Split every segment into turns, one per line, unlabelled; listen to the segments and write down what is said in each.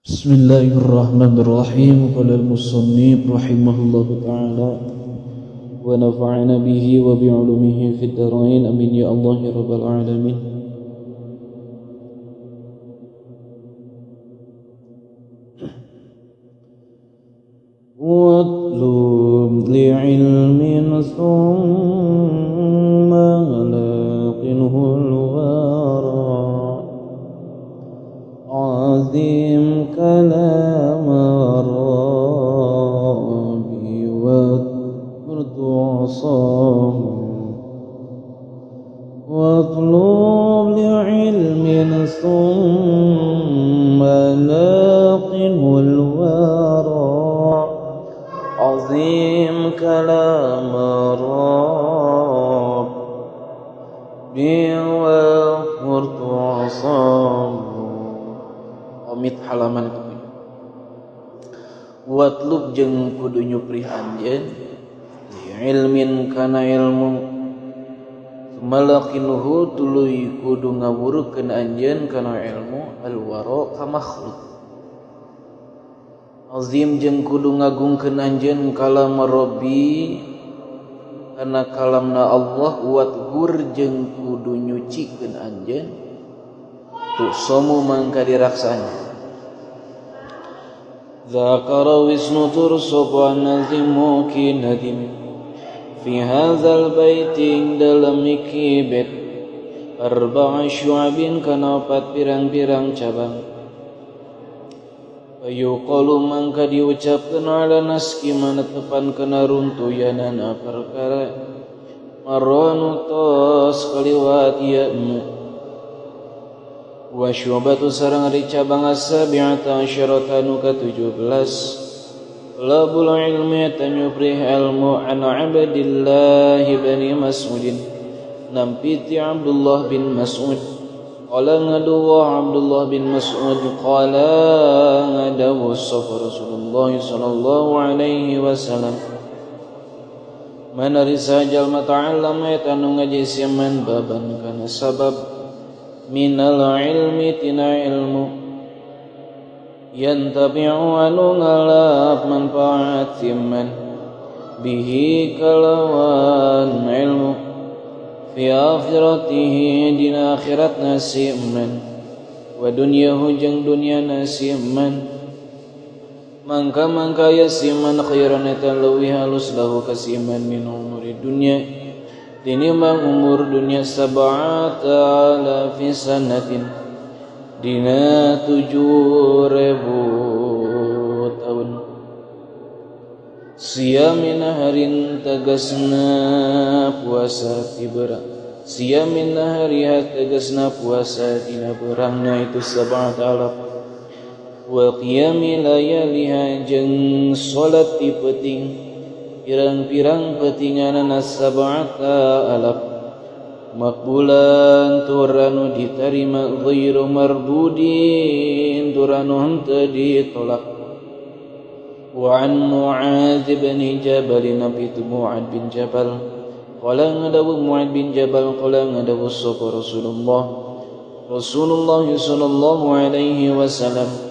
Bismillahirrahmanirrahim. Qala al-musannif rahimahullahu ta'ala wa nafa'ana bihi wa bi'ulumihi fid dharain amin ya Allah ya rabbal alamin. Watlub li'ilmin thumma laqinhu al-wara azim kalam Rabbi wa turtu'asam watlub li'ilmin thumma laqinhu al-wara azim kalam Rabbi wa turtu'asam. Komit halaman ke-7. Watlub jeung kudu nyuprih anjeun ilmin kana ilmu malakinuhu tuluy kudu ngawurukeun anjeun kana ilmu alwara ka makhluk azim jeung kudu ngagungkeun anjeun kalam Rabbi kana kalamna Allah wathur jeung kudu nyucikeun anjeun tu somu mangka diraksana. Zakara wisnu tursopa nazimu ki nadim fi hadzal baiti dalam iki bait arba'a syu'abin kana 4 pirang-pirang cabang ayuqalu mangka diucapkeun ala naski manetepan kana runtuyanana perkara maranu tos kaliwat ya wa syu'batu sareng ari cabang as-sabi'ata asyarata nu ka-17 labul ilmi tanyuprih ilmu an Abdillah bin Mas'udin nampiti Abdullah bin Mas'ud qala ngaduwa Abdullah bin Mas'ud qala ngadawu sapa Rasulullah sallallahu alaihi wasallam man risajal mata'allama tanu ngaji siman baban kana sabab minal ilmi tina ilmu yantabi'u anu ngalap manfaat siman bihi kalawan ilmu fi akhiratihi dina akhirat nasiman wa dunyahu jeung dunya nasiman mangka yasiman khairan eta leuwih halus lahu kasiman min umuri dunya tinimbang umur dunia 7,000 sanatin dina 7.000 tahun siyamin harin tegasna puasa tibara siyamin hari tegasna puasa dina berangna itu 7,000 wa qiyami layaliha jeung salat ti peuting pirang-pirang petinganan as-sab'ata alaf makbulan turanu ditarima ghairu marbudin turanu henteu ditolak wa an Mu'adz bin Jabal nabi Mu'adz bin Jabal qala ngadawu Mu'adz bin Jabal qala ngadawu sapa Rasulullah sallallahu alaihi wasallam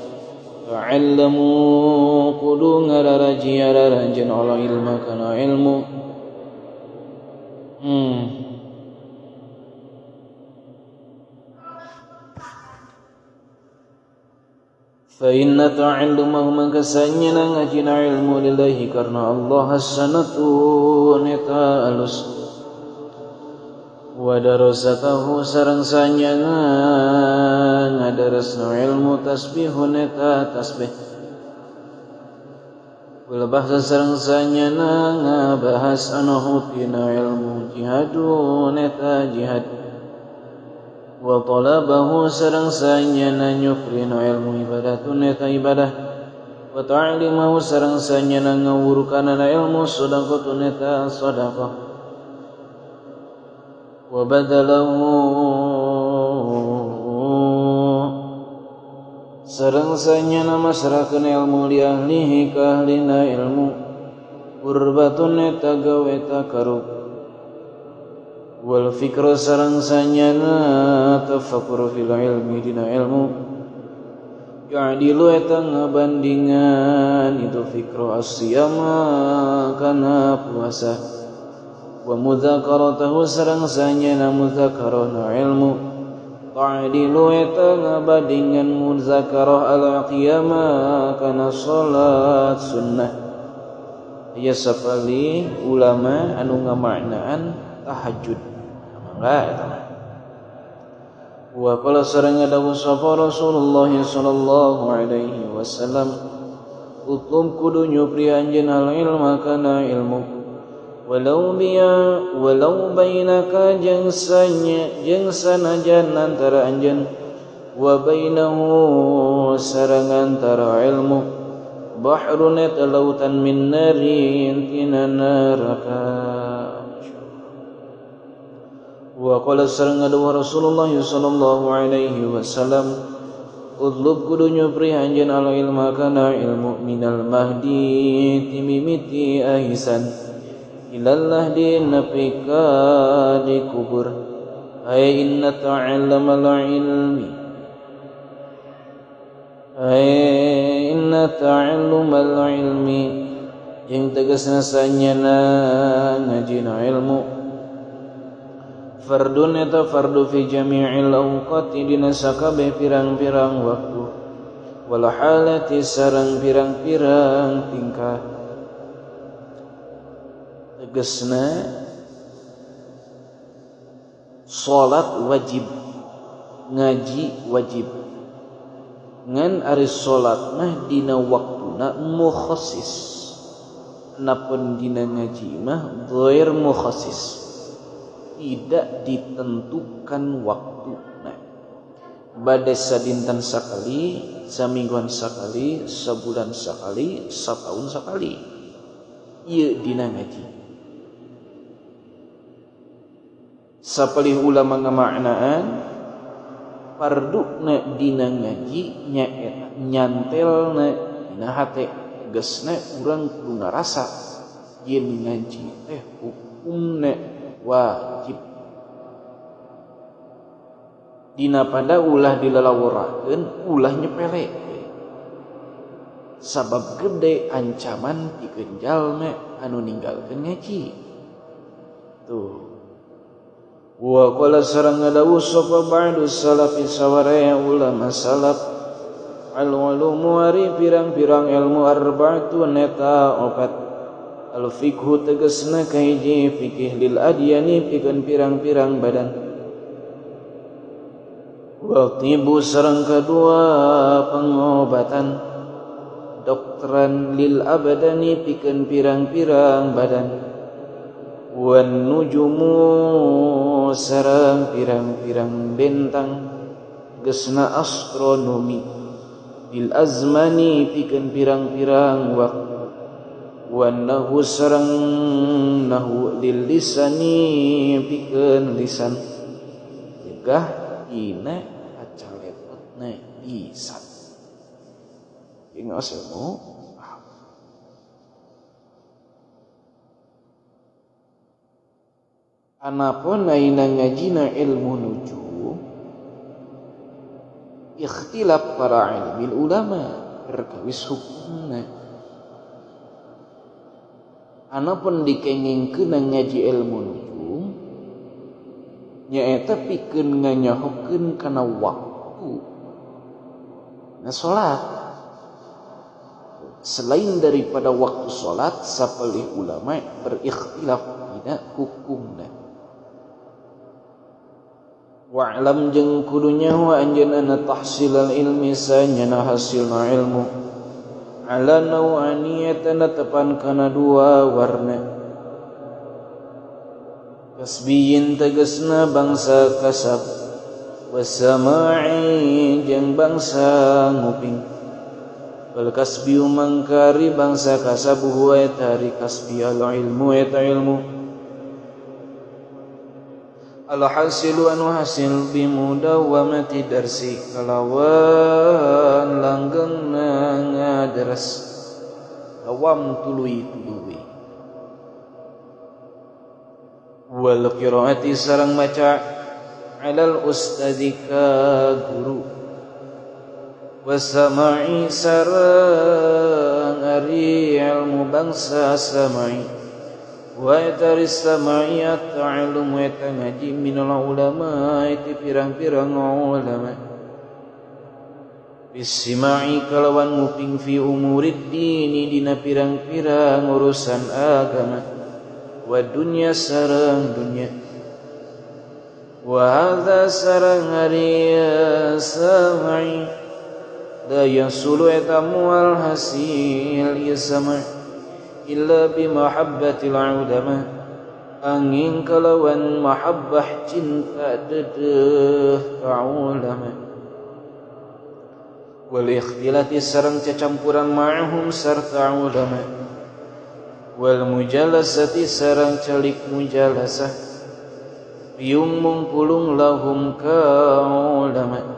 ta'allamu kudu ngararaji araranjeun ala ilma kana ilmu fa inna ta'allumahu mangka sanyana ngajina ilmu lillahi karna Allah hasanatu neta alus wa darasatahu sareng sanyana ngadarasna ilmu tasbihun eta tasbih wal bahsa sareng sanyana ngabahas anahu tina ilmu jihadun eta jihad wa talabahu sareng sanyana nyukrina ilmu ibadatun eta ibadah wa ta'limahu sareng sanyana ngawurukanana ilmu sedekahun eta sedekah wa badalahu sareng sanyana masrakeun ilmu li ahlihi ka ahlina ilmu qurbatun eta gawe takarub wal fikra sareng sanyana tafakkur fil ilmi dina ilmu ya'dilu eta ngabandingan itu fikru asyama kana puasa wa mudzakaratahu sareng sanyana mudzakarana ilmu ta'dilu eta ngabandingan mudzakarah al-qiyama kana salat sunnah aya sapali ulama anu ngamaknaan tahajud mangga eta wa qala sareng dawuh sapa Rasulullah sallallahu alaihi wasallam utlum kudu nyupri anjeun al ilma kana ilmu walau bainaka jeung sanajan antara anjeun wa bainahu sareng antara ilmu bahrun eta lautan min narin tina neraka. Wa qala sareng dawuh Rasulullah sallallahu alaihi wasallam udlub kudu nyupri anjeun al ilma kana ilmu minal mahdi timimiti ahisan ilal lahdi napika dikubur ay inna ta'allamal ilmi ay inna ta'allumal ilmi yang tegasna sanyana ngajina ilmu fardun eta fardu fi jami'il awqati dina sakabeh pirang-pirang waktu wal halati sareng pirang-pirang tingkah tegasna salat wajib ngaji wajib ngan ari salat mah dina waktuna mukhassis napun dina ngaji mah ghair mukhassis tidak ditentukan waktu. Nah, badai sadinten sakali, samingguan sakali, sebulan sakali, setahun sakali. Ieu dina ngaji. Sapalih ulama ngamaknaan farduna dina ngaji nyaeta nyantelna dina hate geusna urang kudu ngarasa yen ngaji teh hukumna wajib dina pada ulah dilalawurakeun ulah nyepele sabab gede ancaman pikeun jalma anu ninggalkeun ngaji tuh wa qala sareng dawuh sapa ba'du salafi sawaraya ulama salaf al ulumu ari pirang-pirang ilmu arba'atun eta opat al fiqhu tegasna kahiji fikih lil adyani pikeun pirang-pirang badan wa tibu sareng kadua pengobatan dokteran lil abadani pikeun pirang-pirang badan wan nujumu sareng pirang-pirang bentang geusna astronomi lil azmani pikeun pirang-pirang waktu wan nahu sareng nahu lil lisani pikeun lisan tegah ina acalepotna lisan ingat ilmu anapun aina ngajina ilmu nujum ikhtilaf para ilmi ulama perkawis hukumna anapun dikengingkeun ngaji ilmu nujum nyaeta pikeun nganyahokeun kana waktu na salat selain daripada waktu salat sapalih ulama berikhtilaf dina hukumna wa'lam jeung kudu nyaho anjeunna tahsilal ilmi sanyana hasilna ilmu ala nau'aniyatan tepan kana dua warna kasbiyin tegasna bangsa kasab wasama'i jeung bangsa nguping wal kasbiyu mangkari bangsa kasab huwa etari kasbi al ilmu eta ilmu al hasilu anu hasil bimudawamati darsi kalawan langgengna ngadaras awam tuluy wal qiraati sareng maca alal ustadi ka guru Wasama'i sareng ari ilmu bangsa sama'i wa etari sama'i at-ta'allum wa eta ngaji minal ulama itu pirang-pirang ulama bisima'i kalawan nguping fi umurid dini dina pirang-pirang urusan agama wa dunya sareng dunya wa hadza sareng ari sama'i la yasulu etamual hasil yasama illa bi mahabbatil ulama angin kalawan mahabbah cinta dedeh ka ulama wal ikhtilati sareng cacampuran ma'hum sarta ulama wal mujalasati sareng calik mujalasah piung mungpulung lahum ka ulama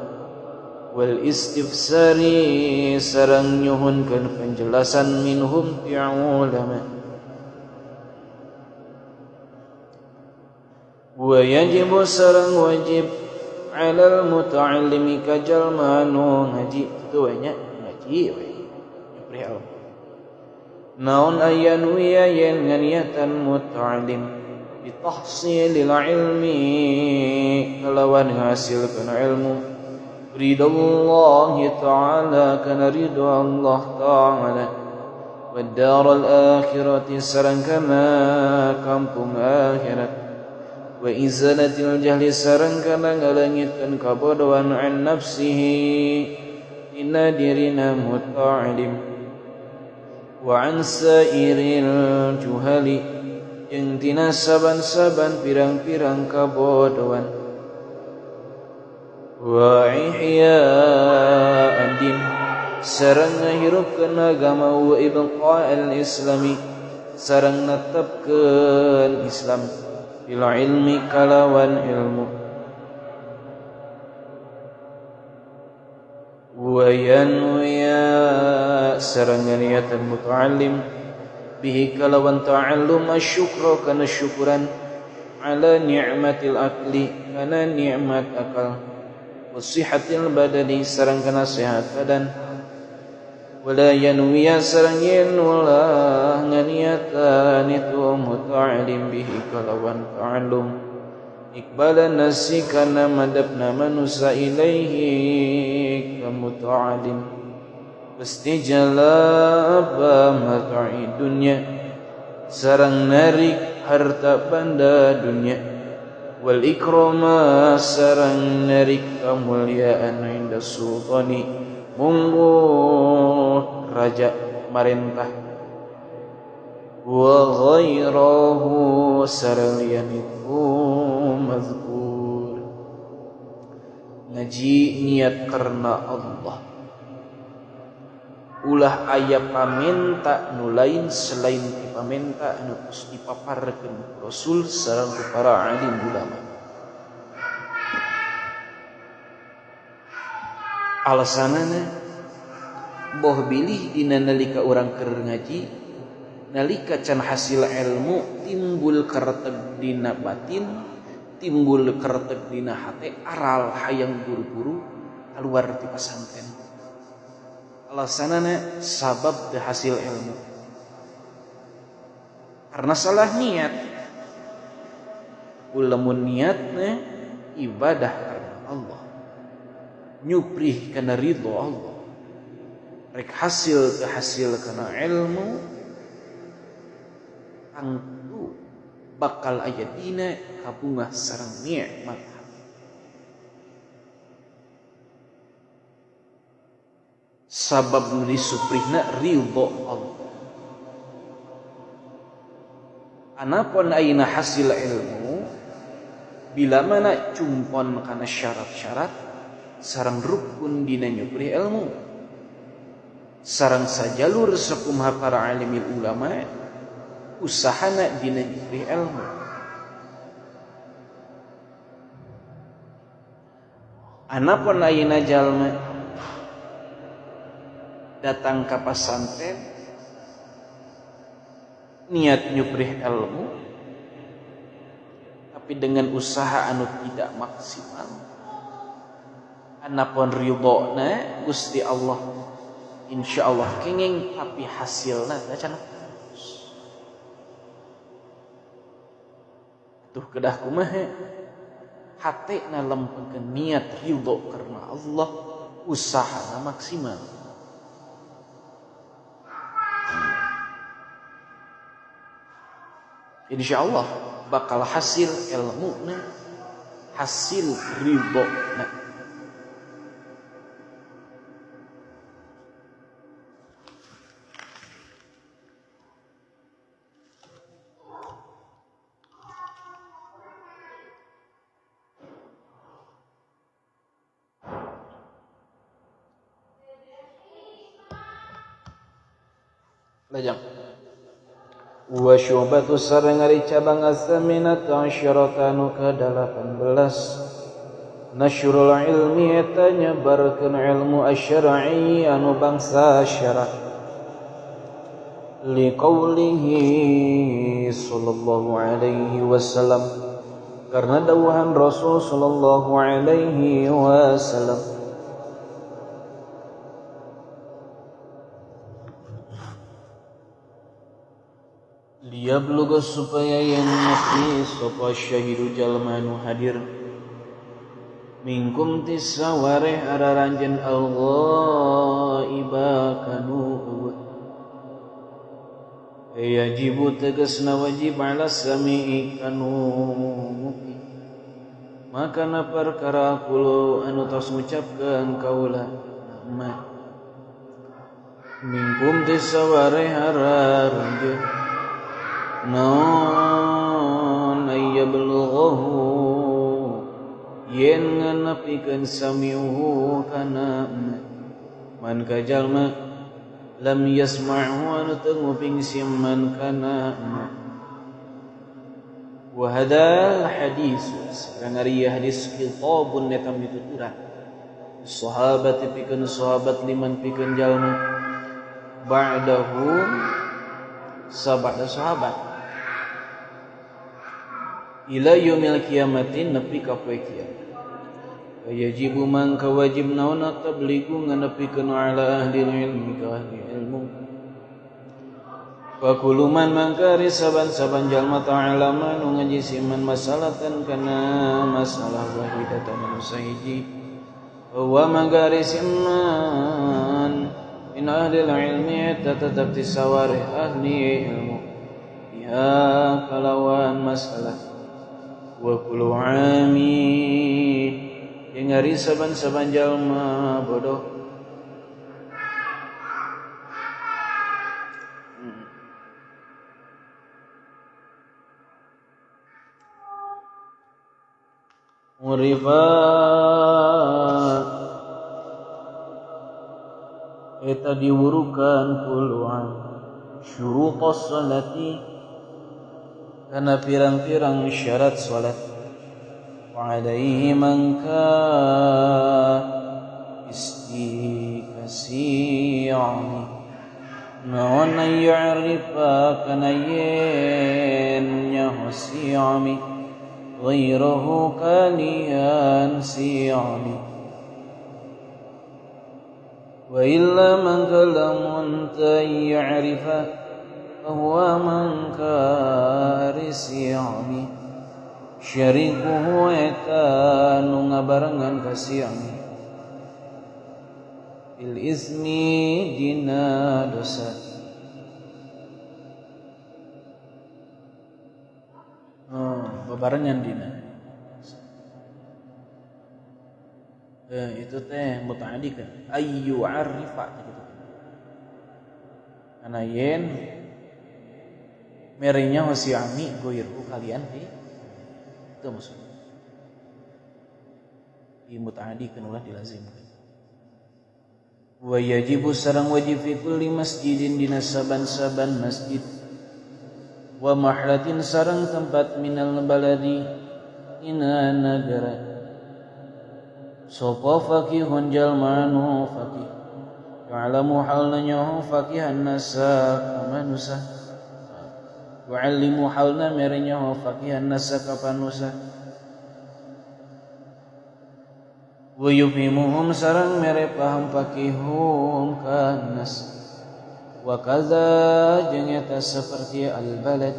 wal istifsari sarang nyuhunkeun penjelasan minhum ti ulama wa yajibu sarang wajib alal muta'allimi ka jalma anu ngaji tu nya ngaji we nyupri ilmu naon ayanu yen nganiatan muta'allim bi tahsilil ilmi kalawan ngasilkeun ilmu ridallahi ta'ala kana ridha Allah ta'ala wa daral akhirati sareng kana kampung akhirat wa izalatil jahli sareng kana ngalangitkeun kabodohan an nafsihi inna dirina muta'alim wa an sairil juhali yang tina saban-saban pirang-pirang kabodohan wa ihya ad-din sareng ngahirupkeun agama wa ibqa'al islami sareng netepkeun Islam bil ilmi kalawan ilmu wa yanwiya sareng niatan muta'allim bihi kalawan ta'allum asyukra kana syukuran ala ni'matil akli kana nikmat akal wasihatil badani sareng kana sehat badan wala yanwiya sareng yen wala nganiatan itu muta'allim bihi kalawan ta'allum iqbalan nasi kana madabna manusa ilaihi ka muta'allim wastijalaba mata'i dunya sareng narik harta benda dunya wal ikrama sareng narik kamuliaan inda sultani munggu raja marentah wa ghairahu sareng lianitu mazkur ngaji niat karena Allah ulah aya pamenta nu lain selain ti pamenta anu geus dipaparkeun Rasul sareng ku para alim ulama. Alasanana boh bilih dina nalika urang keur ngaji nalika can hasil ilmu timbul kareteg dina batin timbul kareteg dina hate aral hayang buru-buru keluar ti pasantren. Alasanana sabab teu hasil ilmu karena salah niat. Ulamun niatna ibadah karena Allah nyuprih kana ridho Allah rek hasil teu hasil kana ilmu angtu bakal aya dina kabungah sareng nikmat. Sabab nu disuprihna ridho Allah. Anapun ayeuna hasil ilmu bila mana cumpon kana syarat-syarat sareng rukun dina nyuprih ilmu sareng sajalur sakumaha para alimil ulama usahana dina nyuprih ilmu. Anapun ayeuna jalma datang ke pesantren niat nyuprih ilmu tapi dengan usaha anu tidak maksimal anapun ridhona Gusti Allah insyaallah kenging tapi hasilna cenah tuh kedah kumaha hatena lempengkeun niat ridho karena Allah usahana maksimal insyaallah bakal hasil ilmuna hasil ridhona lajang wa syubatu sareng ari cabang asaminatu asyarata anu ka-18 nasyrul ilmi eta nyebarkeun ilmu asy-syar'i anu bangsa syara' liqaulihi sallallahu alaihi wasallam karena dawuhan Rasul sallallahu alaihi wasallam liyabluga supaya yang nepi sapa syahidu jalma anu hadir minkum tisawareh araranjeun al-ghaiba kanu yajibu tegasna wajib ala sami'i kanu muki maka na perkara kulo anu tos ngucapkeun kaula nama minkum tisawareh araranjeun naon ayyabluhu yen nganepikeun sami'uhu kana man kajalma lam yasma'hu anu teu nguping simman kana wa hadzal hadis sareng ari hadis kitabun eta mituturan sahabat pikeun sahabat liman pikeun jalma ba'dahu sabada sahabat ila yaumil qiyamati nepi ka poe kiamat yajibu mangka wajib naon tabligu nganepikeun ala ahli ilmi ka ahli ilmu wa kullu man mangka ari saban-saban jalma ta'alama nu ngajisiman masalatan kana masalah wahidatan anu sahiji wa mangka ari siman in ahli ilmi tetap disawari ahli ilmu ya kalawan masalah wa kullu ami yang ari saban-saban jalma bodoh murifat eta diwurukan puluhan syurutos salati kana pirang-pirang syarat salat wa alaihi mangka istiqasiyani naon ya'rifa kana yen nyahsiyami ghairuhu kalian siyami wa illa man kalamun ya'rifa bahwa man karisiyami syarikuhu eta nu ngabarengan ka siyami bil ismi dina dosa babarengan dina itu teh mutaaddi kan ayyu arifa gitu ana yen merenya wasiami goirku kalian itu maksudnya di mutaaddi kan ulah dilazimkan wa yajibu sareng wajib fi kulli masjidin dina saban-saban masjid wa mahlatin sareng tempat minal baladi ina negara sapa faqihun jalmanu faqih ya'lamu halna nyahu faqihan nasa manusa wa'allimu halna merenya wa faqihan nasa kapanusa wa yufhimuhum sareng mere paham fakihum kanas wa kaza jeung eta saperti al balad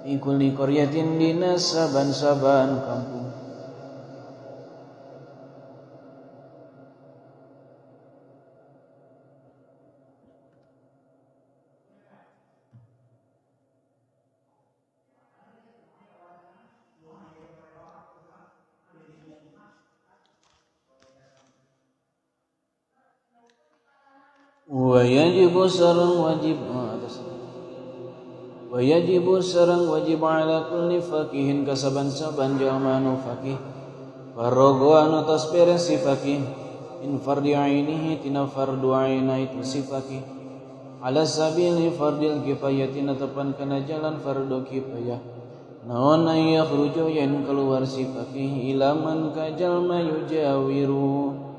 fi kulli qaryatin dina saban-saban kampung. Wa yajibu sareng wajib ala kulli faqihin kasaban-saban jalma nu faqih farrogo anu tos beres si faqih in fardi ainihi tina fardu aina itu si faqih ala sabili fardil kifayati natepan kana jalan fardu kifayah naon ay yakhruju yen keluar si faqih ila man ka jalma yujawiru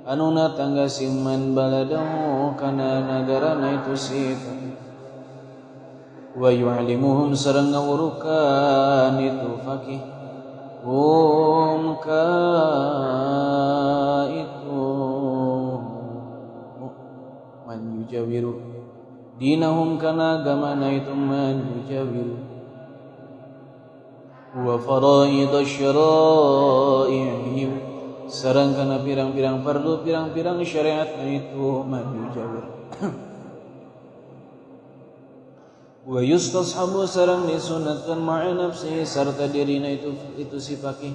anu natangga siman baladahu kana nagarana itu si faqih wa yu'limuhum sareng ngawurukan itu faqih ka itu man yujawiru dinahum kana agamana itu man yujawiru wa faraidasy syara'ihim sareng kana pirang-pirang fardu pirang-pirang syariat itu man yujawir wa yustashabu sareng disunatkan ma'a nafsihi sarta dirina itu si faqih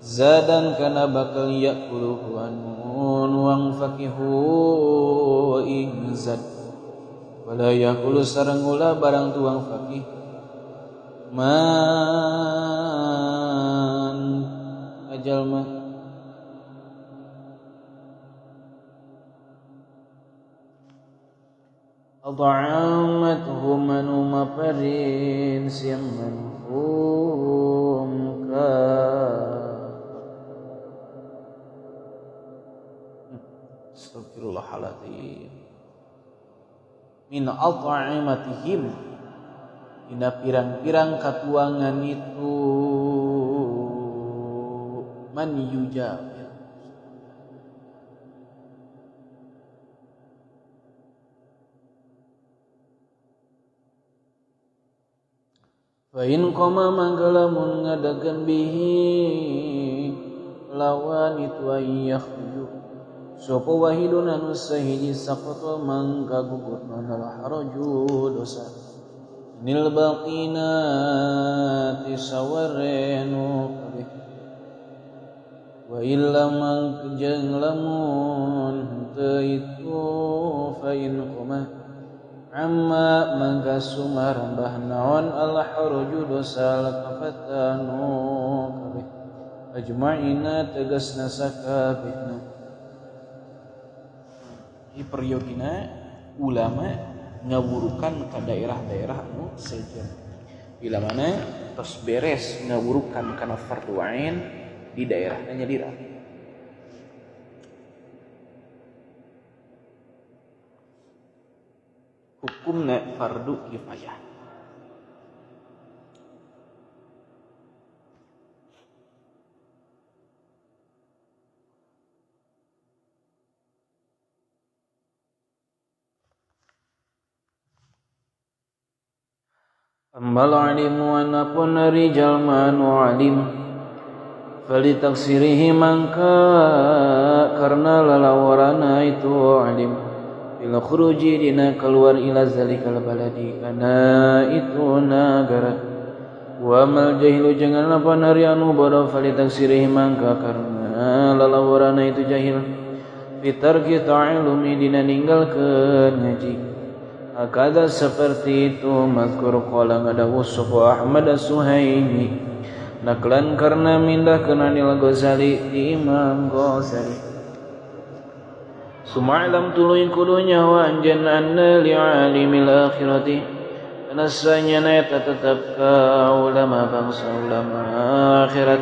zadan kana bakal yakuluhu anun wang faqihu ing zad wala yakulu sareng ulah barang tuang faqih man ajalma ad'amatuhum anu maparin siang manhum ka astagfirullahaladzim min ad'amatihim dina pirang-pirang katuangan itu man yujab fa in qama manggalamun ngadagan bihi lawan itu ayyakhju sapa wahidun anu sahiji saqata mangkagugur manal haraju dosa nil baqinati sawarenu kabeh wa illa mangkejeng lamun teu itu fa in qama amma mangga sumarambah naon al haruju dosa lakafatanu kabeh ajma'ina tegasna sakabehna di periodina ulama ngawurukan ka daerah-daerah anu sejen bila mana tos beres ngawurukan kana fardu ain di daerahna nyadira hukumna fardu kifayah. Ambal alimu anapun rijal manu alim fali taksirihi mangka karena lalawarana itu alim ila khuruji dina keluar ila zalikal baladi kana itu nagara wa mal jahilu jangan apa nari anu bodoh fali taksirihi mangka karena lalawarana itu jahil fitar kita ilmi dina ninggalkeun ngaji akada seperti itu mazkur qala ngadawu sapa Ahmad As-Suhaimi naklan karena mindah kana Anil Ghazali Imam Ghazali Suma'lam tuluy kudunya wa anjanna li'alimil akhirati nasanya neta tetap ka ulama bangsa ulama akhirat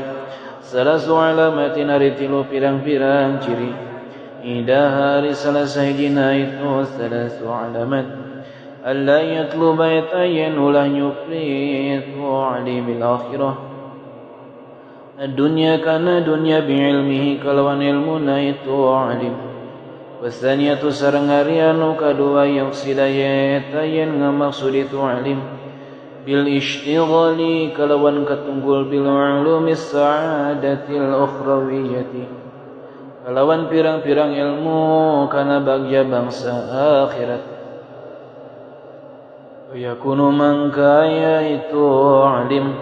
salasu alamatin aritilu pirang-pirang ciri idah hari salah sahijina itu salasu alamat alla yatluba yatayen ulah nyupri itu alimil akhirah dunya kana dunya bi'ilmihi kalawan ilmuna itu alim. Wasdaniyatu sareng ari anu kadua yuksida eta yen ngamaksud itu alim bil ishtighali kalawan katunggul bil ulumi sa'adatil ukhrawiyyati kalawan pirang-pirang ilmu kana bagja bangsa akhirat. Yakunu mangkaya itu alim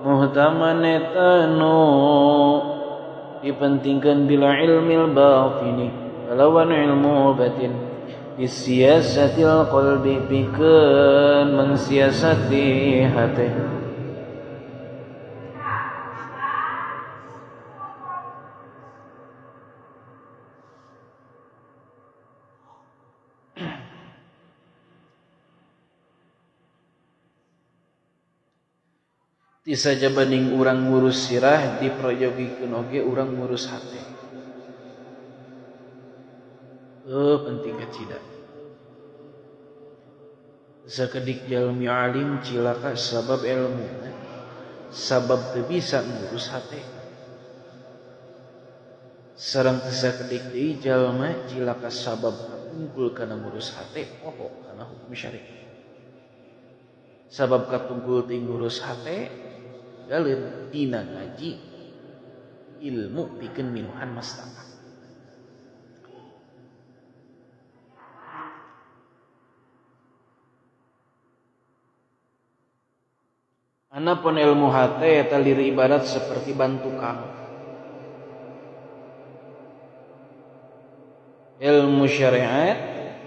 muhtaman etanu dipentingkan bila ilmil batini kalawan ilmu batin disiasatil qalbi pikeun mengsiasati hati. Ti saja banding urang ngurus sirah diprojogikeun oge urang ngurus hate. Penting kacida. Sakedik jalmi alim cilaka sabab ilmu, sabab teu bisa ngurus hate. Sareng teu sakedik deui jalma cilaka sabab unggul kana ngurus hate, poho kana hukum syari. Sabab katunggul ti ngurus hate galeun dina ngaji ilmu pikeun minuhan mastaka. Anapun ilmu hate eta lieu ibarat seperti ban tukang. Ilmu syariat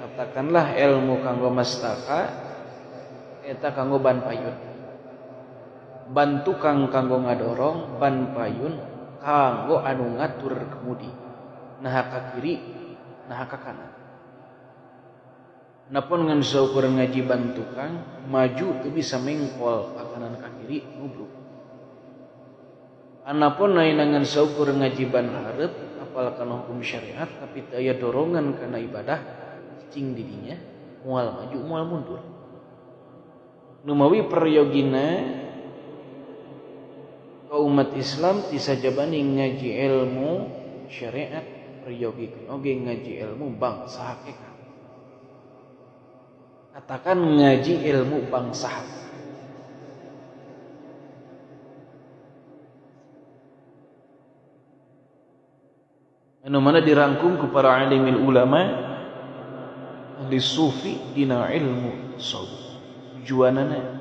katakanlah ilmu kanggo mastaka eta kanggo ban payun. Ban tukang kanggo ngadorong, ban payun kanggo anu ngatur kemudi naha ka kiri naha ka kanan. Napun ngan saukur ngaji ban tukang maju teu bisa mengkol ka kanan ka kiri nubruk. Anapun ayeuna ngan saukur ngaji ban hareup apal kana hukum syariat tapi teu aya dorongan kana ibadah cicing didinya moal maju moal mundur. Nu mawi prayogina umat Islam tisaja banding ngaji ilmu syariat priyogikeun oge ngaji ilmu bangsa hakikat. Katakan ngaji ilmu bangsa hakikat. Anu mana dirangkum ku para alimil ulama ahli sufi dina ilmu tasawuf. Tujuanana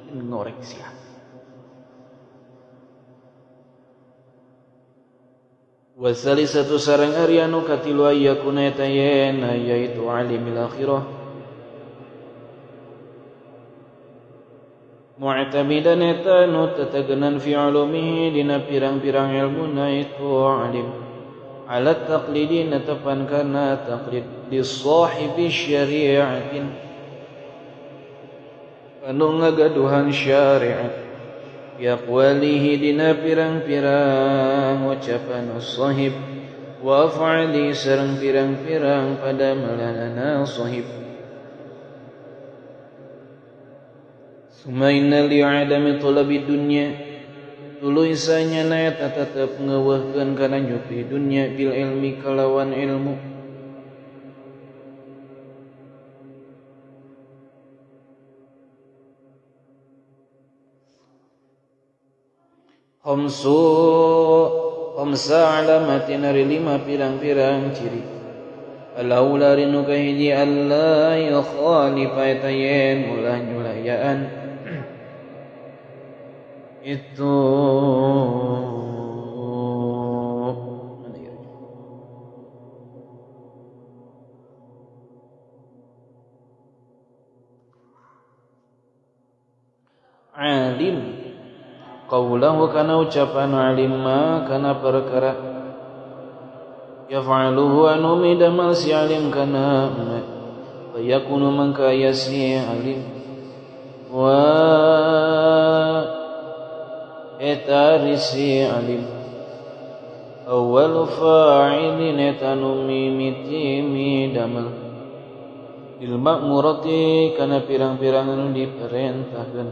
ngoreksi hati. Wasalisatu sareng ari anu katilu ayyakuna tayena yaitu alimil akhirah mu'tamidan eta nu tatagenan fi ulumihi dina pirang-pirang ilmuna itu alim ala taqlidi natapan kana taqlid li sahibi syari'atin anu ngagaduhan syariat biaqwalihi dina pirang-pirang ucapan sahib wa af'ali sareng pirang-pirang pada melanana sahib. Sumaina li'adami talabi dunya tuluy sanyana eta tetep ngeuweuhkeun kana nyupi dunya bil ilmi kalawan ilmu. Khamsa alamatin ari 5 pirang-pirang ciri. Alaula rinu kahiji alla yakhalifa eta yen ulah nyulayaan itu alim qawlahu kana ucapan alim ma kana perkara yaf'aluhu anu midamal si alim kana fa yakunu mangka yasi alim wa etarisi alim awal fa'ilin etanu mimiti midamal il ma'murati kana pirang-pirang anu diperintahkeun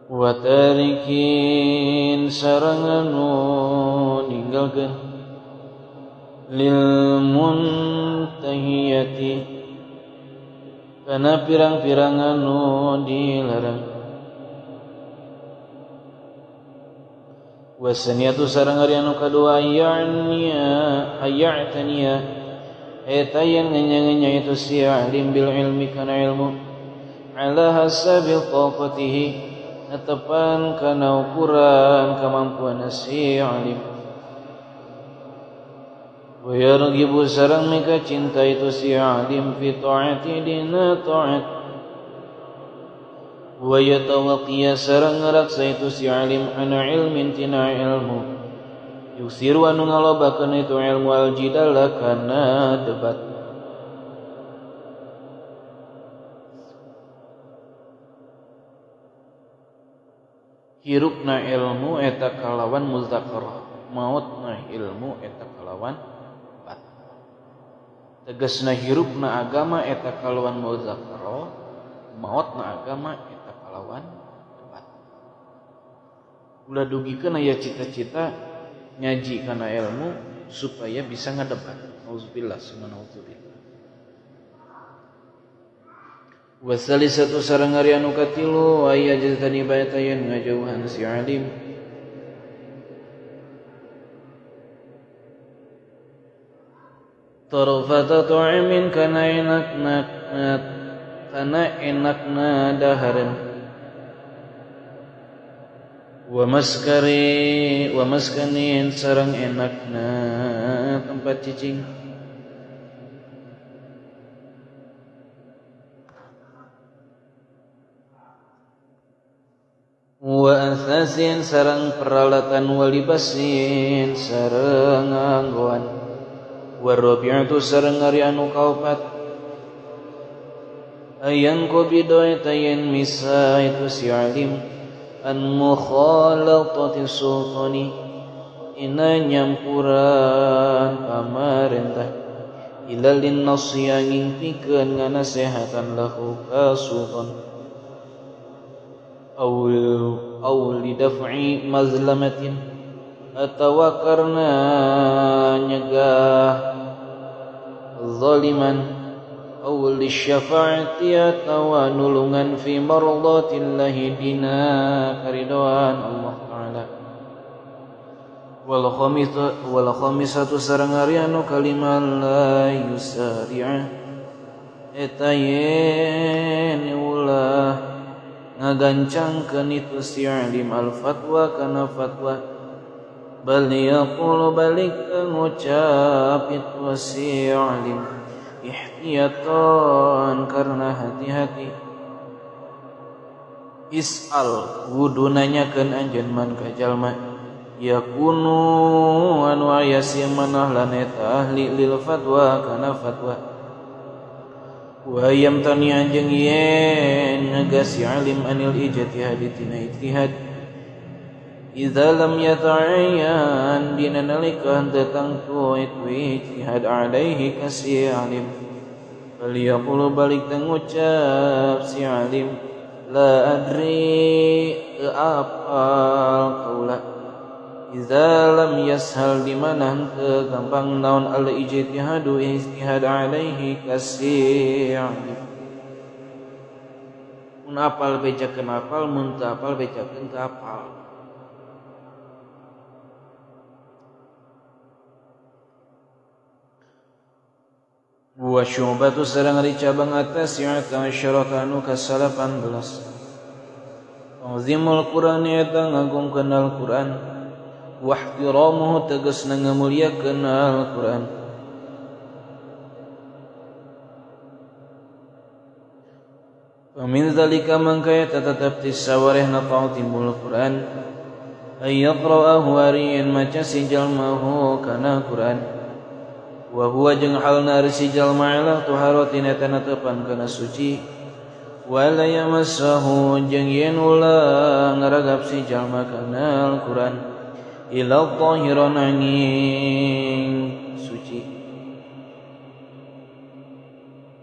wa tarikin sareng anu ninggalkeun lil muntahiyati kana pirang-pirang anu dilarang wasaniatu sareng ari anu kadua ayataniya eta yang ngenya itu si alim bil ilmi kana ilmu ala hasabil taqatihi netepan kana ukuran kemampuan si alim wa yarghibu sareng mika cinta itu si alim fi ta'ati dina ta'at wa yatawaqiya sareng ngaraksa itu si alim ana ilmin tina ilmu yuksiru anu ngalobakeun itu ilmu al jidal kana debat hirupna ilmu eta kalawan muzakarah mautna ilmu eta kalawan debat tegasna hirupna agama eta kalawan muzakarah mautna agama eta kalawan debat ulah dugikeun aya cita-cita nyaji kana ilmu supaya bisa ngadebat auzubillah subhanahu wa ta'ala wasalisatu sareng ari anu katilu aya jazani bayatayan ngajauhan si alim tarfata tu'min kana enakna dahareun wa maskanin sareng enakna tempat cicing wa asasin sareng peralatan walibasin sareng anggoan wa rabi'atu sareng ari anu kaopat ayang kobido eta yen misa itu si alim an mukhalatati sultani ina nyampuran pamarentah ilal linnasya ngingpikeun nganasehatan lahu ka sultan aw lidaf'i mazlamatin atawa karna nyegah zaliman aw lisyafa'ati atawa nulungan fi mardatillahi dina karidoan Allah Ta'ala wal khamisatu sareng ari anu kalimah la yusari'a eta yen ulah ngagancangkeun itu si alim al fatwa kana fatwa bal yaqulu balik ngucap itu si alim ihtiyatan karena hati-hati is'al wudu nanyakeun anjeun man ka jalma yakunu anu aya si manah lan eta ahli lil fatwa kana fatwa wa yamtani anjeun yen ngagasi alim anil ijtihad tina ijtihad idza lam yata'ayyan dina nalika datang tu itu ijtihad alaihi kasi alim bal yaqulu balik ngucap si alim la adri apal qaula idza lam yashal di mana henteu gampang naon al ijtihadu ijtihad alaihi kasi alim mun apal bejakeun apal mun teu apal bejakeun teu apal wa syubatu sareng ari cabang atas ya'ta asyaratanu ka 18 azimul Qur'an eta ngagungkeun Al-Qur'an wa ihtiramuhu tegasna ngamuliakeun Al-Qur'an wa min zalika mangka eta tetep tisawarehna ta'zimul Qur'an ay yaqra'ahu ariyan maca si jalmahu kana Qur'an wa huwa jeung halna si jalma ala tuharatin eta netepan kana suci wa la yamassahu jeung yen ulah ngaragap si jalma kana Al-Qur'an ila dhahiran angin suci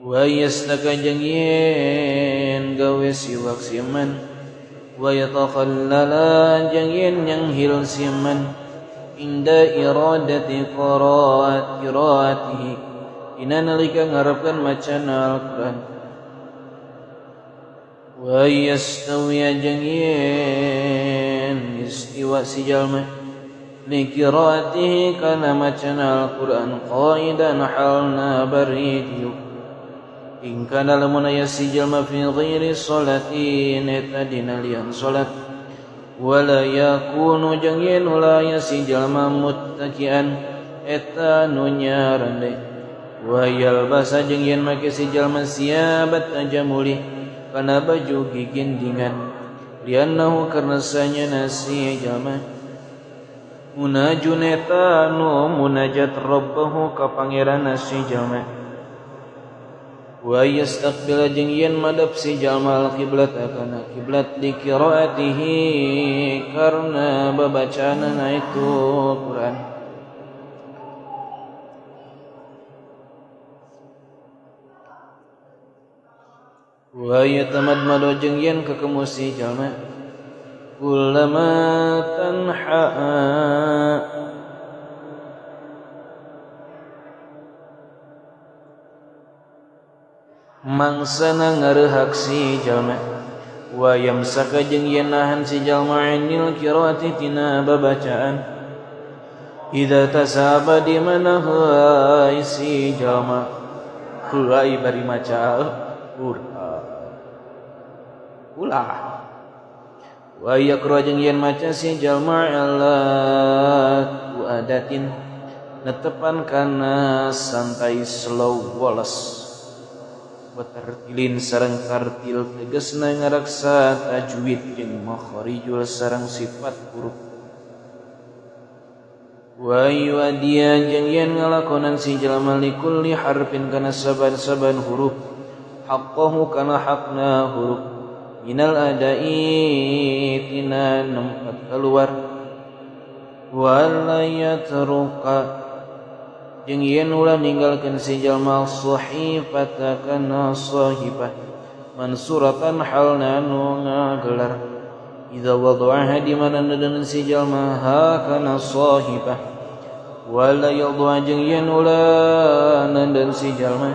wa yastaka jeung yen gawe siwak siman wa yatakhallala jeung yen nyanghil siman inda iradati qiraatihi dina nalika ngarepkeun macana Al-Qur'an wa yastawiya jeung yen istiwa si jalma li qiraatihi kana macana Al-Qur'an qaidan halna baridiyu in kana lamun aya si jalma fi ghairi sholatin eta dina lian salat wala yakunu jeung yen ulah aya si jalma muttakian eta nu nyarande wa yalbasa jeung yen make si jalma siabat tajamuli kana baju gigindingan liannahu karna sanyana si jalma munajun eta nu munajat rabbahu ka pangeranna si jalma wa yastaqbil jeung yen madap si jalma al-qiblat kana kiblat di qiraatihi karna babacaanna itu Quran wa yatamadmadu jeung yen kakemu si jalma kullama tanha mangsana ngarehak si jalma wa yamsaka jeung yen nahan si jalma anil qiraati tina babacaan idza tasaba di mana haai si jalma hulai bari maca Qur'an ulah wa yaqra jeung yen maca si jalma ala adatin netepan kana santai slow woles watartilin sareng tartil tegasna ngaraksa tajwid jeung makharijul sareng sifat huruf wa yuadiya jeung yen ngalakonan si jalma likulli harfin kana saban-saban huruf haqqahu kana hakna huruf minal adai tina nempat keluar wala yatruka jeung yen ulah ninggalkeun si jalma sahifata kana sahifah mansuratan halna nu ngagelar idza wada'aha di mana nadeun si jalma ha kana sahifah wala yadha jeung yen ulah nadeun si jalma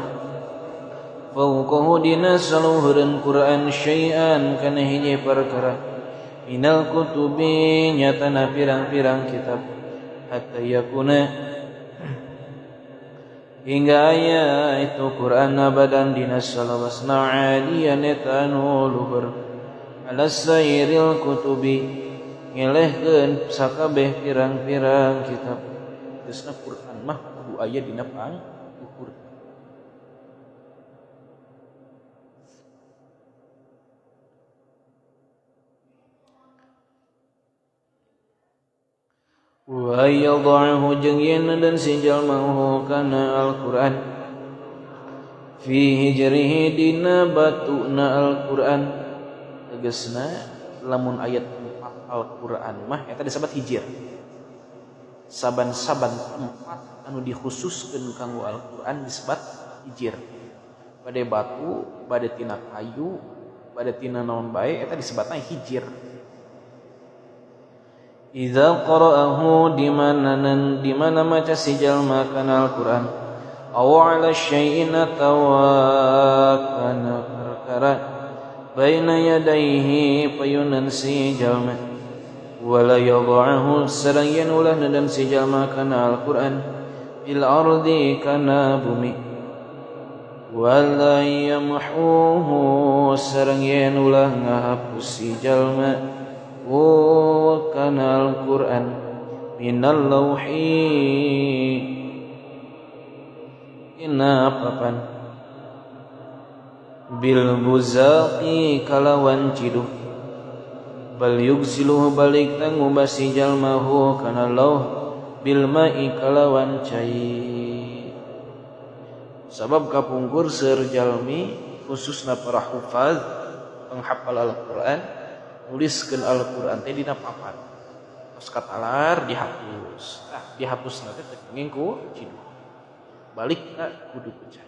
fawqahu dina saluhureun Quran syai'an kana hiji perkara minal kutubi nyatana pirang-pirang kitab hatta yakuna hingga aya itu Quran abadan dina salawasna aliyan etanu luhur ala sairil kutubi ngelehkeun sakabeh pirang-pirang kitab geusna Quran mah kudu aya dina pang luhur wa yadhahu jeung yen dan si jalma kana Al-Qur'an fi hijrihi dina batuna Al-Qur'an tegasna lamun ayat 4 Al-Qur'an mah eta disebut hijir saban-saban tempat anu dikhususkeun kanggo Al-Qur'an disebut hijir bade batu bade tina kayu bade tina naon bae eta disebutna hijir. Idza qara'ahu di mana maca si jalma kana Al-Qur'an aw 'ala syai'in kana perkara baina yadayhi payunan si jalma wala yadha'ahu sareng yen ulah nadan si jalma kana Al-Qur'an fil ardi kana bumi wala yamhuhu sareng yen ulah ngahapus si jalma kana Al-Qur'an minal lauhi ina papan bil buzaqi kalawan ciduh bal yugsiluhu balik tangubah si jalmahu kana lauh bil ma'i kalawan cai sabab kapungkur seur jalmi khususna para hufaz penghafal Al-Qur'an nuliskeun Al-Qur'an teh dina papan tos katalar dihapus dihapusna teh teu ku ciduh balikna kudu ku cai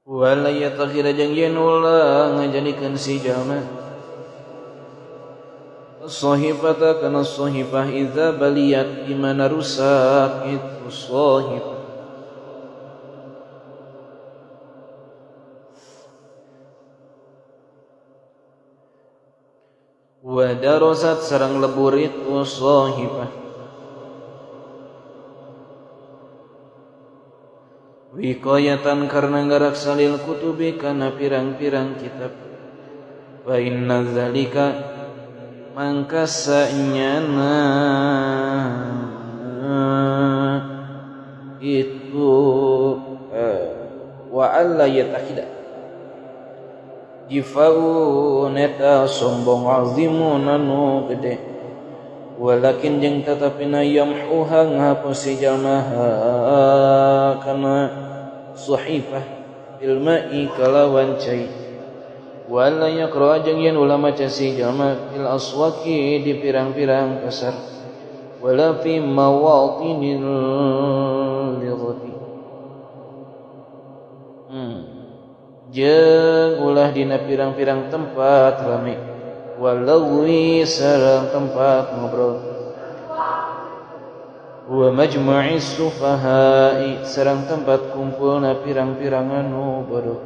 wala yatakhira jeung yen ulah ngajadikeun si jalma sahifata kana sahifah idza baliyat dimana rusak itu sahifah wa darasat sareng lebur itu sahifah wiqayatan karena ngaraksa lil kutubi kana pirang-pirang kitab wa inna zalika mangka sanyana itu wa alla yatakhida jifau neta sombong azimun anu gede walakin jeung tatapina yamhuha ngahapus si jalma kana sahifah bil ma'i kalawan cai wala yaqra jeung yen ulah maca si jalma fil aswaqi di pirang-pirang pasar wala fi mawatinil lighati jeung ulah dina pirang-pirang tempat rame walawi sareng tempat ngobrol wa majma'is sufaha'i sareng tempat kumpulna pirang-pirang anu bodoh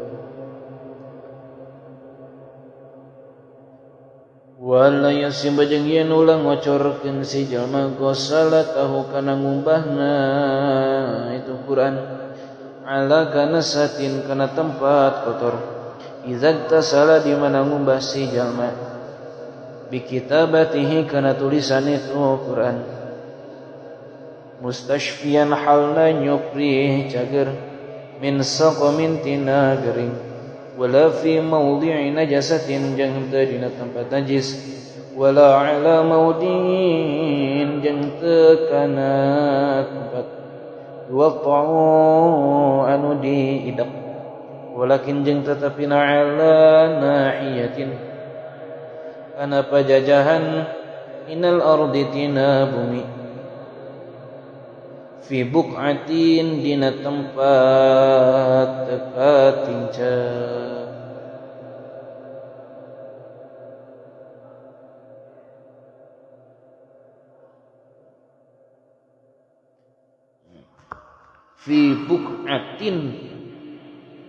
wala yasim jeung yen ulah ngocorkeun si jalma gosalatahu kana ngumbahna itu Quran ala kana satin kana tempat kotor izak tasala di mana ngumbah si jalma bikitabatihi kana tulisan itu Quran mustashfiyan halna nyupri cager min saqamin tina gering wala fi mawdi'i najasatin jeung teu dina tempat najis wala ala mawdi'in jeung teu kana tempat waqa'u anu diidap walakin jeung tetepina ala nahiyatin kana pajajahan inal ardi tina bumi fi buq'atin dina tempat dekat tingca fi buq'atin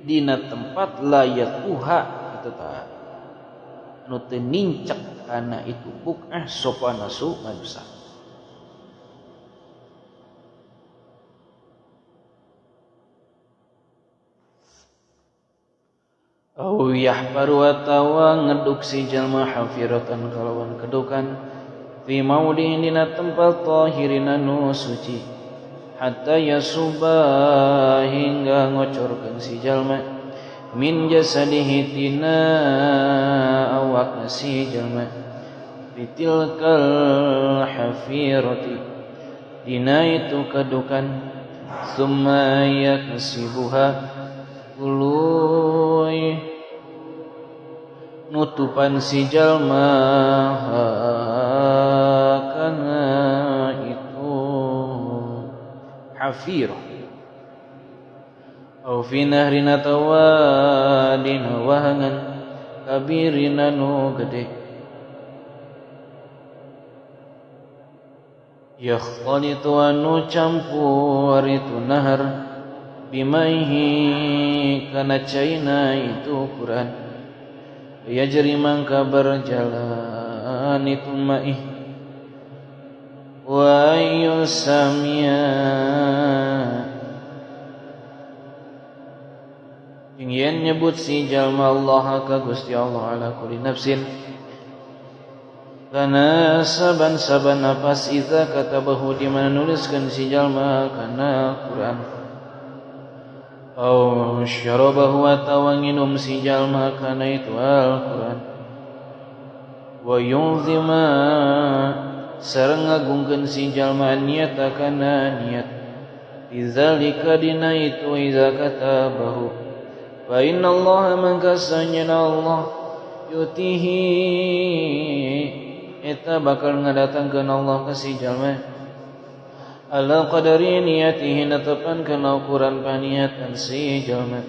dina tempat layatuha itu tah anu teu nincek kana itu buq'ah sopanasu manusa au yahbaru atawa ngeduk si jalma hafiratan kalawan kedukan fi maudin dina tempat tahirin anu suci hatta yasuba hingga ngocorkeun si jalma min jasadihi tina awak si jalma bitilkal hafirati dina itu kedukan summa yakasibuha uluy nutupan si jalma kana itu hafir au fi nahrin tawadin wahangan kabirin anu gede yakhtalitu anu campur itu nahar bimaihi kana caina itu Quran yajri mangka berjalan itu maih wa yusamia ingin nyebut si jalma Allah ka Gusti Allah ala kulli nafsin kana saban-saban nafas iza katabahu di mana nuliskeun si jalma kana Quran au syarabahu atawa nginum si jalma kana itu Al-Quran wa yunzima sareng ngagungkeun si jalma niat kana niat izalika dina itu iza katabahu fa inna Allah mangka sanyana Allah yutihi eta bakal ngadatangkeun Allah ka si jalma ala qadari niyatihi natepan kana ukuran paniatan si jalma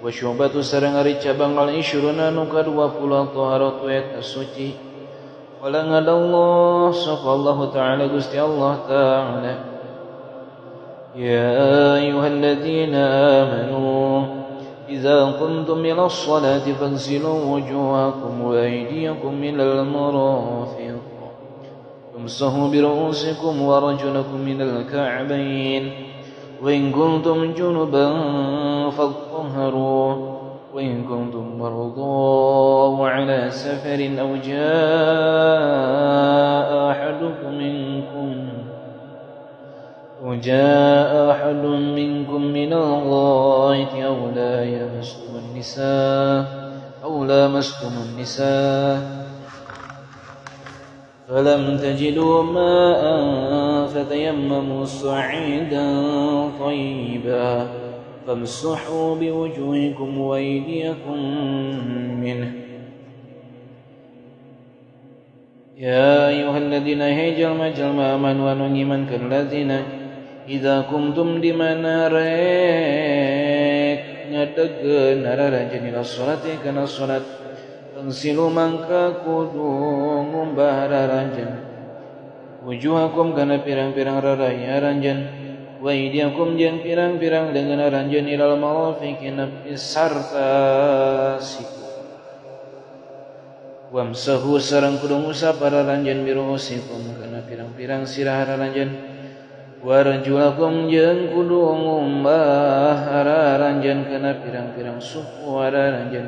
wa syubatu sareng ari cabang al isyruna nu ka-20 taharatu eta suci. Qala ngadallah sapa Allah taala Gusti Allah taala ya ayyuhalladzina amanu idza qumtum ilas salati faghsilu wujuhakum wa aydiyakum ilal marafiq wamsahu bi ru'usikum wa arjulakum minal ka'bayn wa in kuntum junuban fathahharu وإن كنتم مرضى وعلى سفر أو جاء أحد منكم من الغائط أو لامستم النساء فلم تجدوا ماء فتيمموا صعيدا طيبا فامسحوا بوجوهكم وأيديكم منه يا أيها الذين جلما آمنوا ونغيمان كالذين إذا كنتم dimana rek ngadegen nararanjeun ila sholati kana salat fangsilu mangka kudu ngumbah raranjeun wujuhakum kana pirang-pirang raraya ranjeun wa idiakum jeung pirang-pirang dengan ranjeun ilal marafiqi nepi sarta siku wamsahu sareng kudu ngusap raranjeun birusikum kana pirang-pirang sirah raranjeun wa rajulakum jeung kudu ngumbah raranjeun kana pirang-pirang suku raranjeun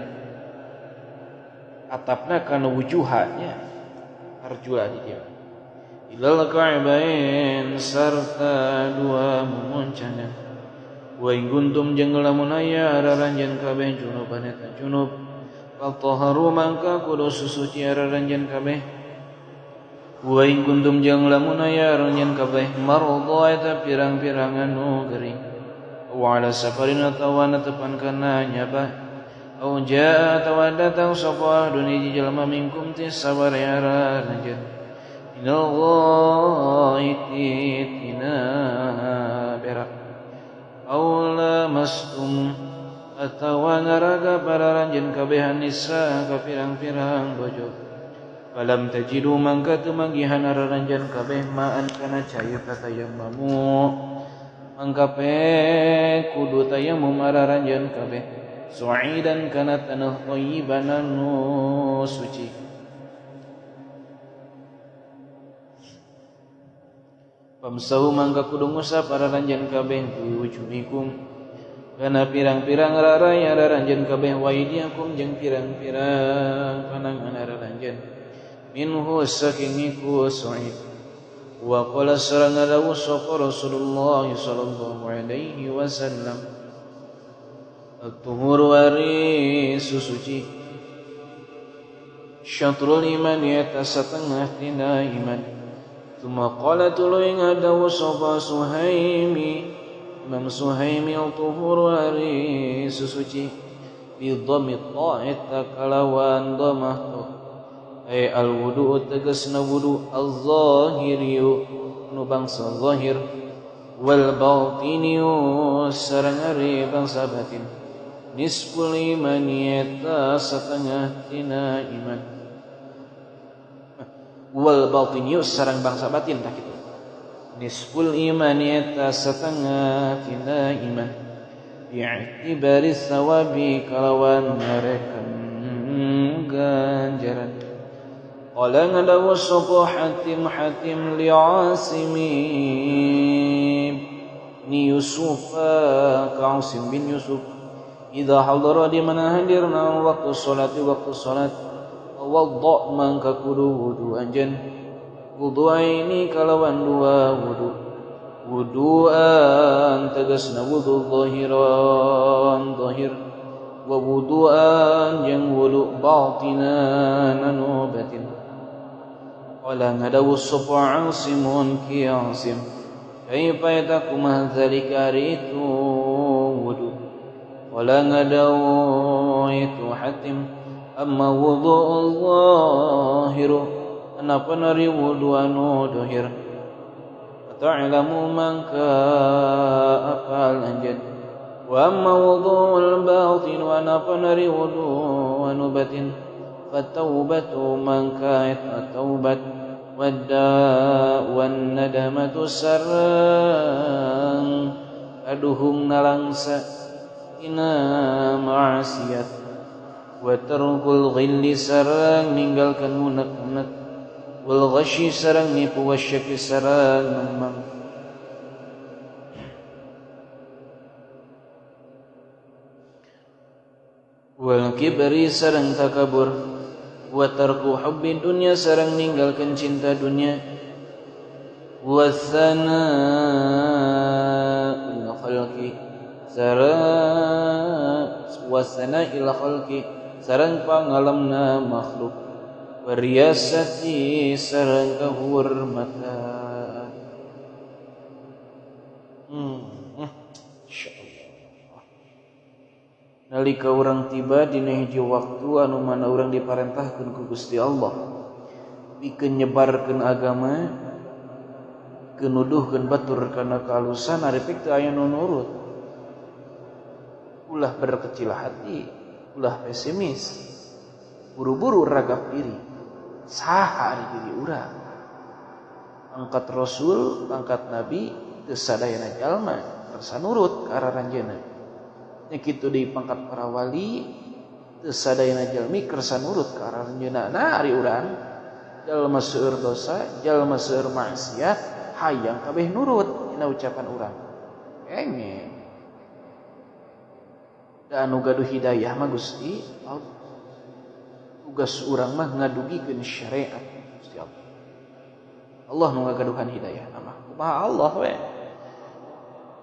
atapna kana wujuhanya arjula di dia ilal ka'bain sarta dua mumuncangan wa in kuntum jeung lamun aya raranjeun kabeh junuban eta junub fatahharu mangka kudu susuci raranjeun kabeh wa in kuntum jeung lamun aya raranjeun kabeh marudha eta pirang-pirang anu gering wa ala safarin atawa netepan kana nyabah au jaa atawa datang sapa duniji jalma minkum ti sabarea raranjeun minal ghaiti tina berak aw lamastum atawa ngaraga pararanjeun kabehan nisa ka pirang-pirang bojo falam tajidu mangka teu manggihan raranjeun kabeh maan kana cair tatayammamu mangka pe kudu tayammum raranjeun kabeh su'idan kana tanah thayyiban anu suci pamsahu mangka kudu ngusap raranjeun kabeh wujuhikum kana pirang-pirang raraya raranjeun kabeh wa idiakum jeung pirang-pirang panangan raranjeun minhu saking iku su'id wa qala sareng dawuh sapa Rasulullah sallallahu alaihi wasallam at-tuhur wari susuci syatrul iman eta satengah tina iman. Tsumma qala tuluy ngadawu sapa Suhaimi Imam Suhaimi al-tuhur ari susuci bi dhammit ta'ata kalawan dhammah ta ay al-wudu tegasna wudu az-zahiriyu nu bangsa zahir wal batiniyu sareng ari bangsa batin nisful iman eta satengah tina iman wal batinius sareng bangsa batin tak kitu nisful iman eta satengah tina iman bi'tibari sawabi kalawan ngarekan ganjaran qala ngadawu sapa Hatim li Asimi ni Yusuf ka Asim bin Yusuf idza hadara di mana hadirna waktu salat wadda mangka kudu wudu anjeun wudu ini kalawan dua wuduan tegasna wudu zahiran zahir wa wuduan jeung wudu batinan anu batin qala ngadawu sapa Asimun ki Asim kaifa yatakumah zalika ritu wudu qala ngadawu itu Hatim amma wudu'ul zahiru anapa nari wudu anu dohir ta'lamu mangka apal anjeun Wa amma wudu'ul batin wa naqnari wudu' wa nubatin fatawbatu man kait ataubat wadda wan nadamatu sarang aduhung nalangsa ina ma'asiyat wa tarkul ghilli sarang ninggalkan unek-unek wal ghasyi sarang nipu wasyaki sarang memang wal kibri sareng takabur wa tarku hubbi dunya sareng ninggalkeun cinta dunya wasana ila khalqi sareng wasana ila khalqi sareng pangalemna makhluk wariyasati sareng kahurmatan nalika urang tiba dina hiji waktu anu mana urang diparentahkeun ku Gusti Allah pikeun nyebarkeun agama kenuduhkeun batur kana kahalusan ari teu aya nu nurut ulah berkecil hati ulah pesimis buru-buru ragap diri saha ari diri urang angkat rasul angkat nabi teu sadayana jalma kersa nurut ka araranjeunna nya kitu deui pangkat para wali teu sadayana jalmi kersa nurut ka araranjeunna ari urang jalma seueur dosa jalma seueur maksiat hayang kabeh nurut dina ucapan urang kengeng da anu gaduh hidayah mah Gusti Allah tugas urang mah ngadugikeun syariat Gusti Allah Allah nu ngagaduhan hidayah mah kumaha Allah we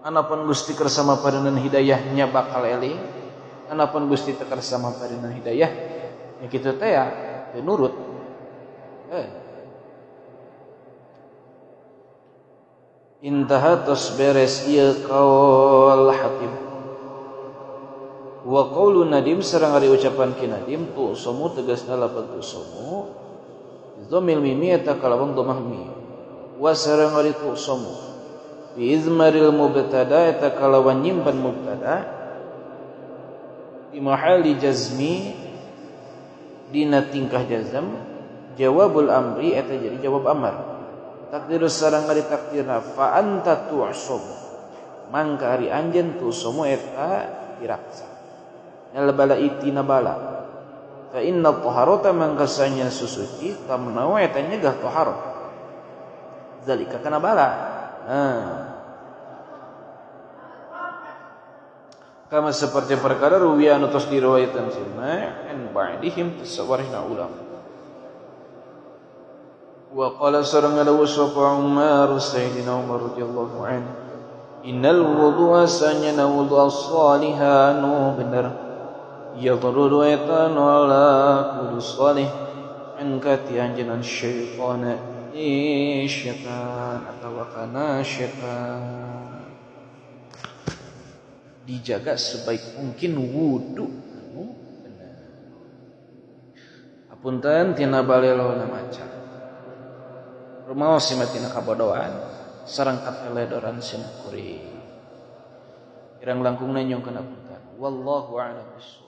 anapun Gusti kersa maparingan hidayahnya bakal eling anapun Gusti teu kersa maparingan hidayah nya kitu teh ya teu nurut intaha tos beres ieu qaul Hatib wa qaulu nadim sareng ari ucapan ki nadim tu somu tegasna lafaz tu somu dhamil mimi eta kalawang dhamah mi wa sareng ari tu somu bi izmaril mubtada eta kalawan nyimpan mubtada di mahali jazmi dina tingkah jazam jawabul amri eta jadi jawab amar takdir sareng ari takdirna fa anta tu'sum mangka ari anjeun tu'sum eta diraksa nalbala itina bala fa inna taharata mangka sanya susuci tamnau eta nyegah taharat zalika kana bala kama seperti perkara ruwiya anu tos diriwayatkeun sirna an ba'dihim tasawarihna ulama wa qala sareng adawu sapa Umar sayyidina Umar radhiyallahu anhu innal wudu'a sanyana wudu'a salihanu bener yadruru etan wala kudu salih an kati anjenan syaitan atau kana syaitan dijaga sebaik mungkin wudu benar apunten tina balelona macan rumaos simatina kabodohan sareng kateledoran sim kuring irang langkungna nyongkeun apunten wallahu a'lam.